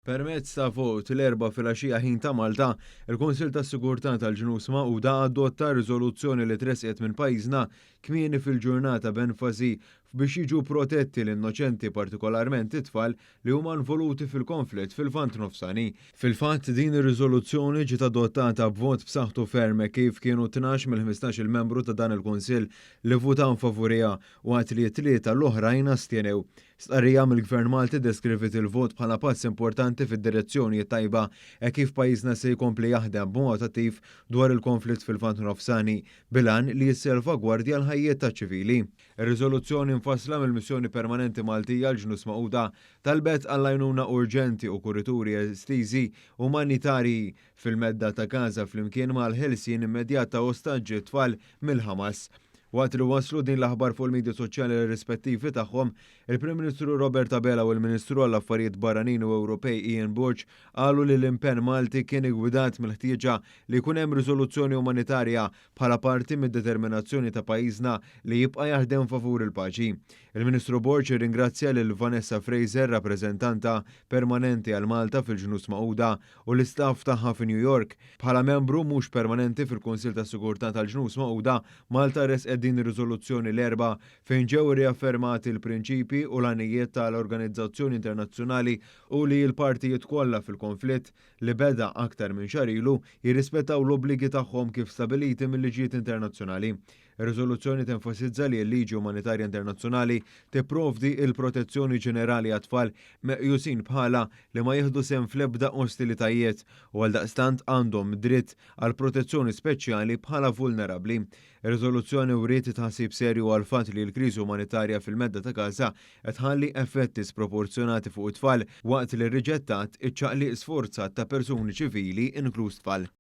Permezz ta' vot l-4 filgħaxija ħin ta' Malta, il-Kunsill tas-Sigurtà tal-Ġnus Magħquda adotta riżoluzzjoni li tresqiet minn pajjiżna kmieni fil-ġurnata b'enfasi biex jiġu protetti l-innoċenti partikolarment it-tfal li huma involuti fil-konflitt fil-Lvant Nofsani. Fil-fatt din ir-riżoluzzjoni ġiet adottata b'vot b'saħħtu ferm kif kienu 12 mill-15 membru ta' dan il-Kunsill li votaw favurija waqt li t-tlieta l-oħrajn astjenew. Stqarrija mill-Gvern Malti deskrivit il-vot bħala pass importanti fid-direzzjoni tajba kif pajjiżna se jkompli jaħdem b'mod attiv dwar il-konflitt fil-Lvant Nofsani bilan li jissalvagwardja l-ħajjiet taċ-ċivili. Ir-riżoluzzjoni mfassla mill-Missjoni Permanenti Maltija l-Ġnus Magħquda talbet għall-għajnuna urġenti u kurituri estiżi umanitarji fil-medda ta' Gaza flimkien mal-ħelsien immedjat ta' ostaġġi tfal mill-Ħamas. Waqt li waslu din l-aħbar fuq il-medja soċjali rispettivi tagħhom, il-Prim Ministru Robert Abela u l-Ministru għall-Affarijiet Barranin u Ewropej Ian Burge qalu li l-impenn Malti kien igwidat mill-ħtieġa li jkun hemm riżoluzzjoni umanitarja bħala parti mid-determinazzjoni ta' pajjiżna li jibqa' jaħdem favur il-paċi. Il-Ministru Burge ringrazzja lil Vanessa Fraser, rappreżentanta permanenti għal Malta fil-Ġnus Magħquda u l-istaff tagħha fi New York. Bħala membru mhux permanenti fil-Kunsill tas-Sigurtà tal-Ġnus Magħquda, Malta resqet din ir-riżoluzzjoni l-4 fejn ġew riaffermati l-prinċipji u l-għanijiet tal-Organizzazzjoni Internazzjonali u li l-partijiet kollha fil-konflitt li beda aktar minn xahar ilu jirrispettaw l-obbligi tagħhom kif stabiliti mill-liġijiet internazzjonali. Ir-riżoluzzjoni tenfasizza li l-liġi umanitarja internazzjonali tipprovdi il-protezzjoni ġenerali għat-tfal meqjusin bħala li ma jieħdu sehem fl-ebda ostilitajiet u għaldaqstant għandhom dritt għal protezzjoni speċjali bħala vulnerabbli. Ir-riżoluzzjoni wriet tħassib serju għal fatt li l-kriżi umanitarja fil-medda ta' Gaza qed tħalli effetti sproporzjonati fuq it-tfal waqt li rriġettat iċ-ċaqliq sforzat ta' persuni ċivili inkluż tfal.